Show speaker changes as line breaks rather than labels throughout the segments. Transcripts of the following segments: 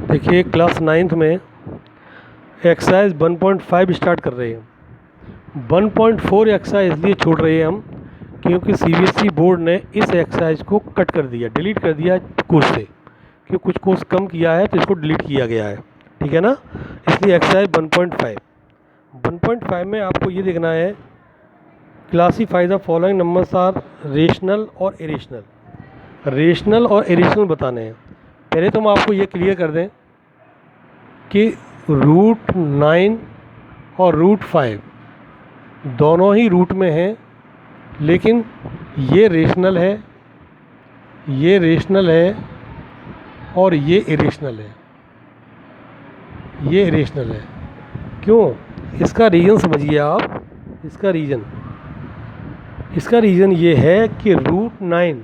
देखिए class 9th में exercise 1.5 start कर रहे हैं। 1.4 एक्सरसाइज इसलिए छोड़ रहे हैं हम क्योंकि सीबीएसई बोर्ड ने इस एक्सरसाइज को कट कर दिया, डिलीट कर दिया कोर्स से, क्योंकि कुछ कोर्स कम किया है तो इसको डिलीट किया गया है। ठीक है ना, इसलिए एक्सरसाइज 1.5 में आपको ये देखना है, classify the following numbers are rational और इरेशनल। रेशनल और इरेशनल बताने हैं। पहले तो हम आपको ये क्लियर कर दें कि √9 और √5 दोनों ही रूट में हैं, लेकिन ये रेशनल है, ये रेशनल है और ये इरेशनल है, ये इरेशनल है। क्यों? इसका रीज़न समझिए आप। इसका रीज़न ये है कि √9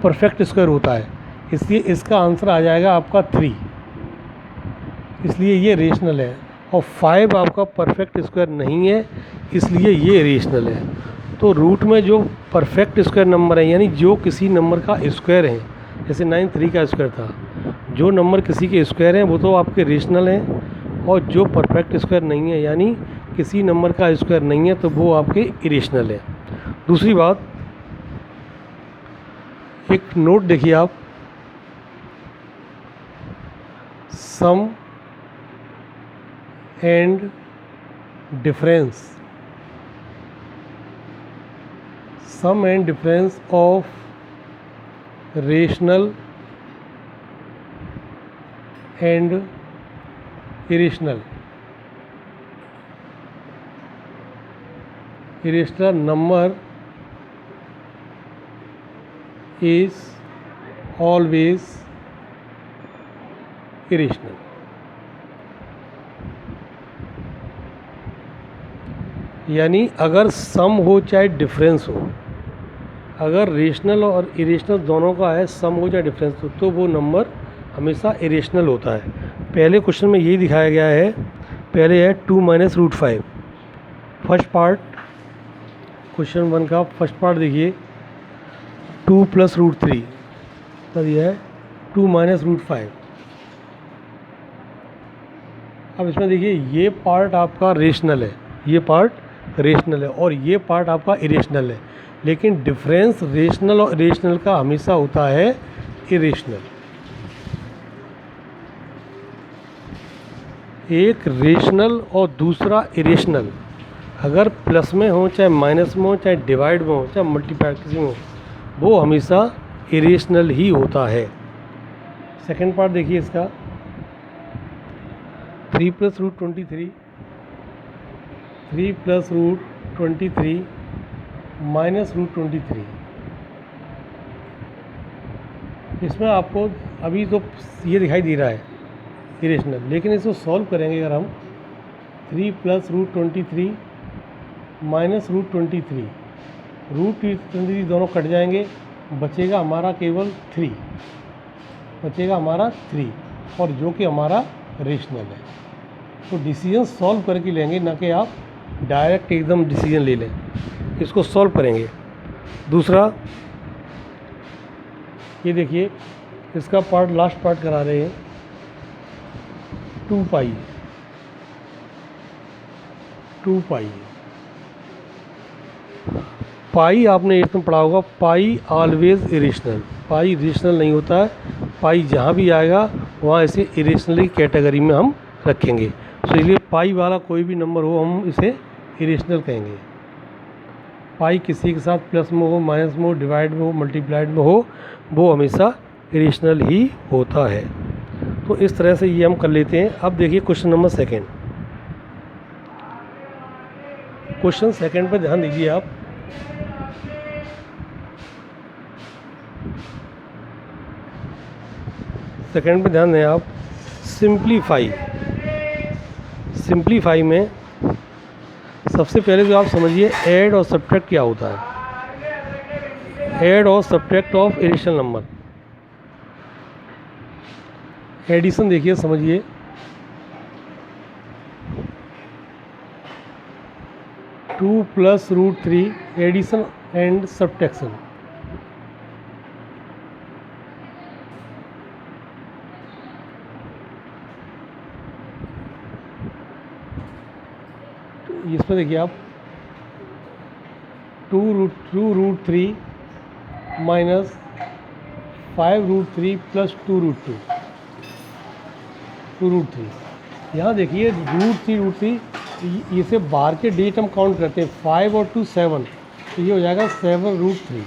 परफेक्ट स्क्वायर होता है, इसलिए इसका आंसर आ जाएगा आपका 3, इसलिए ये रेशनल है। और 5 आपका परफेक्ट स्क्वायर नहीं है, इसलिए ये रेशनल है। तो रूट में जो परफेक्ट स्क्वायर नंबर है, यानी जो किसी नंबर का स्क्वायर है, जैसे 9 3 का स्क्वायर था, जो नंबर किसी के स्क्वायर हैं वो तो आपके रेशनल हैं, और जो परफेक्ट स्क्वायर नहीं है यानी किसी नंबर का स्क्वायर नहीं है तो वो आपके इरेशनल है। दूसरी बात, एक नोट देखिए आप, sum and difference of rational and irrational number is always irrational। यानी अगर सम हो चाहे डिफरेंस हो, अगर रेशनल और इरेशनल दोनों का है, सम हो चाहे डिफरेंस हो, तो वो नंबर हमेशा इरेशनल होता है। पहले क्वेश्चन में यही दिखाया गया है। पहले है 2 - √5। फर्स्ट पार्ट, क्वेश्चन 1 का फर्स्ट पार्ट देखिए, 2 + √3, तब यह है 2 - √5। अब इसमें देखिए ये पार्ट आपका रेशनल है, ये पार्ट रेशनल है और ये पार्ट आपका इरेशनल है, लेकिन डिफरेंस रेशनल और इरेशनल का हमेशा होता है इरेशनल। एक रेशनल और दूसरा इरेशनल अगर प्लस में हो चाहे माइनस में हो, चाहे डिवाइड में हो चाहे मल्टीप्लिकेशन में हो, वो हमेशा इरेशनल ही होता है। सेकंड पार्ट देखिए इसका, 3 + √23 -√23। इसमें आपको अभी तो ये दिखाई दे रहा है इरेशनल, लेकिन इसको सॉल्व करेंगे अगर हम 3 + √23 -√23, √23 दोनों कट जाएंगे, बचेगा हमारा केवल 3, और जो कि हमारा रेशनल है। तो डिसीजन सॉल्व करके लेंगे, ना कि आप डायरेक्ट एकदम डिसीजन ले लें, इसको सॉल्व करेंगे। दूसरा ये देखिए, इसका पार्ट लास्ट पार्ट करा रहे हैं, 2 पाई आपने इसमें पढ़ा होगा, पाई ऑलवेज इरेशनल। पाई इरेशनल नहीं होता है, पाई जहाँ भी आएगा वहाँ इसे इरेशनल की कैटेगरी में हम रखेंगे। तो इसलिए पाई वाला कोई भी नंबर हो हम इसे इरेशनल कहेंगे। पाई किसी के साथ प्लस में हो, माइनस में हो, डिवाइड में हो, मल्टीप्लाइड में हो, वो हमेशा इरेशनल ही होता है। तो इस तरह से ये हम कर लेते हैं। अब देखिए question number second. Question second पर ध्यान दीजिए आप। सेकेंड पे ध्यान दें आप। सिंप्लीफाई में सबसे पहले तो आप समझिए ऐड और सब्ट्रैक्ट क्या होता है। ऐड और subtract of irrational number. Addition देखिए, समझिए, 2 + √3 एडिशन एंड सब्ट्रैक्शन। इसमें देखिए आप 2√3 माइनस 5√3 प्लस 2√3। यहाँ देखिए √3 इसे बाहर के डिजिट हम काउंट करते हैं, 5 और 2 7, तो ये हो जाएगा 7√3,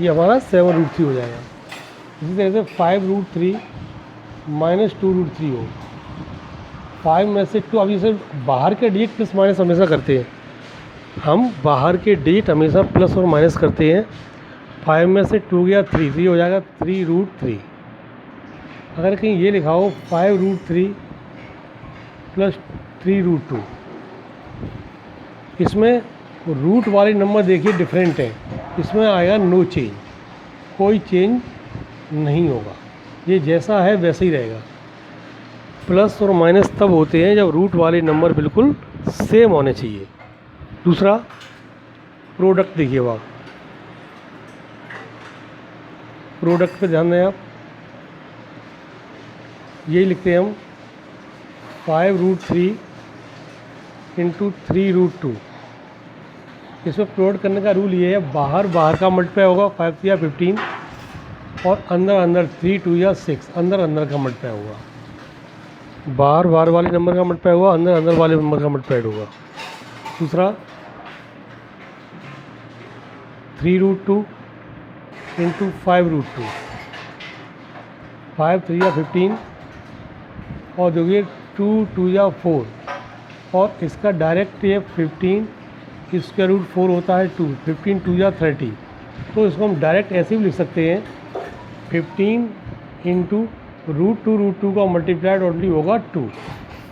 ये हमारा 7√3 हो जाएगा। इसी तरह से 5√3 माइनस 2√3 हो, 5 में से 2, अब इसे बाहर के डिजिट प्लस माइनस हमेशा करते हैं, हम बाहर के डिजिट हमेशा प्लस और माइनस करते हैं। 5 में से 2 गया 3, तो ये हो जाएगा 3√3। अगर कहीं ये लिखा हो 5√3 प्लस 3√2, इसमें रूट वाले नंबर देखिए डिफरेंट है, इसमें आएगा नो चेंज, कोई चेंज नहीं होगा, ये जैसा है वैसा ही रहेगा। प्लस और माइनस तब होते हैं जब रूट वाले नंबर बिल्कुल सेम होने चाहिए। दूसरा प्रोडक्ट देखिए, वहाँ प्रोडक्ट पे ध्यान दें आप, यही लिखते हैं हम 5√3 इंटू 3√2। इसमें प्रोडक्ट करने का रूल ये है, बाहर का मल्टीप्लाई होगा 5 या 15, और अंदर 3 2 या 6, अंदर का मल्टीप्लाई होगा। बाहर वाले नंबर का मल्टीप्लाई होगा, अंदर वाले नंबर का मल्टीप्लाई होगा। दूसरा 3√2 इंटू 5√2, 5 3 या 15, और देखिए 2 2 या 4, और इसका डायरेक्ट ये 15 स्क्वायर रूट 4 होता है 2, 15 2 या 30, तो इसको हम डायरेक्ट ऐसे भी लिख सकते हैं, 15 इंटू √2 का मल्टीप्लाइड ओनली होगा 2,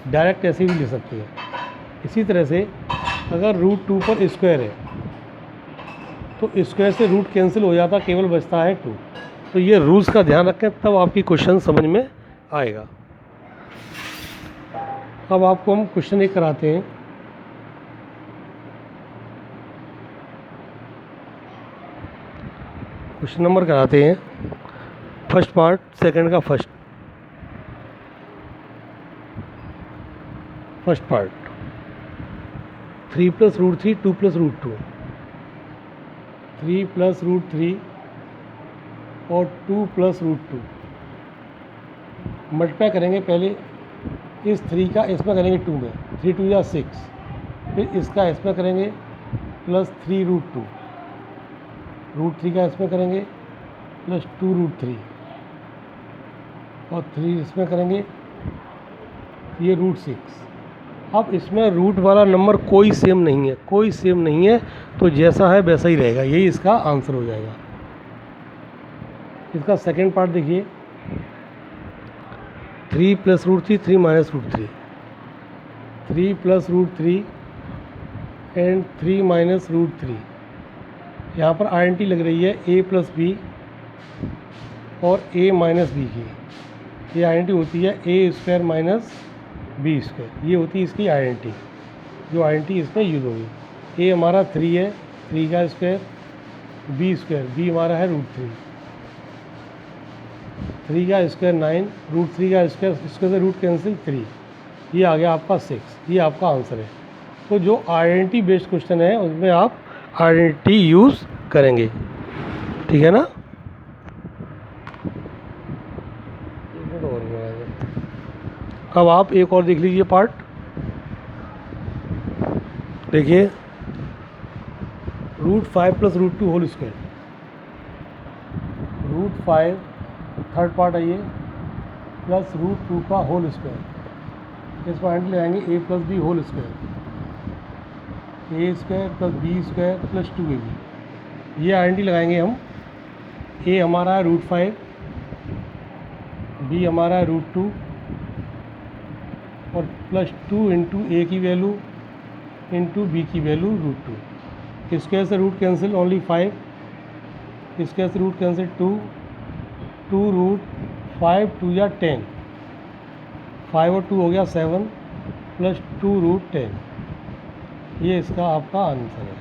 डायरेक्ट ऐसे भी लिख सकते हैं। इसी तरह से अगर √2 पर स्क्वायर है तो स्क्वायर से रूट कैंसिल हो जाता, केवल बचता है 2। तो ये रूल्स का ध्यान रखें, तब आपकी क्वेश्चन समझ में आएगा। अब आपको हम क्वेश्चन एक कराते हैं। क्वेश्चन नंबर कराते हैं, फर्स्ट पार्ट सेकंड का फर्स्ट पार्ट, 3 + √3 2 + √2, 3 + √3 और 2 + √2 मल्टीप्लाई करेंगे। पहले इस 3 का इसमें करेंगे 2 में, 3 2 या 6, फिर इसका इसमें करेंगे प्लस 3√2, √3 का इसमें करेंगे प्लस 2√3, और 3 इसमें करेंगे, ये √6। अब इसमें रूट वाला नंबर कोई सेम नहीं है, तो जैसा है वैसा ही रहेगा, यही इसका आंसर हो जाएगा। इसका सेकंड पार्ट देखिए, 3 + √3 3 - √3, 3 + √3 एंड 3 - √3। यहाँ पर आइडेंटिटी लग रही है a + b और a - b की, ये आइडेंटिटी होती है a² - b², ये होती है इसकी आइडेंटिटी, जो आइडेंटिटी इसमें यूज़ होगी। a हमारा 3 है, 3 का स्क्वायर, b हमारा है √3, 3 का स्क्वायर 9, √3 का स्क्वायर, इसके से रूट कैंसिल 3, ये आ गया आपका 6, ये आपका आंसर है। तो जो आइडेंटिटी बेस्ड क्वेश्चन है उसमें आप आइडेंटिटी यूज़ करेंगे, ठीक है ना। अब आप एक और देख लीजिए पार्ट, देखिए √5 + √2 होल स्क्वायर, √5 थर्ड पार्ट है ये, प्लस √2 का होल स्क्वायर, इस पॉइंट ले आएंगे a + b whole square, a² + b² + 2ab, ये आइडेंटिटी लगाएंगे हम। a हमारा है √5, b हमारा है √2, और प्लस 2 इंटू a की वैल्यू इंटू b की वैल्यू √2। स्क्वायर से रूट कैंसिल ओनली 5, स्क्वायर से रूट कैंसिल 2 √5 2 या 10, 5 और 2 हो गया 7 प्लस 2 √10, ये इसका आपका आंसर है।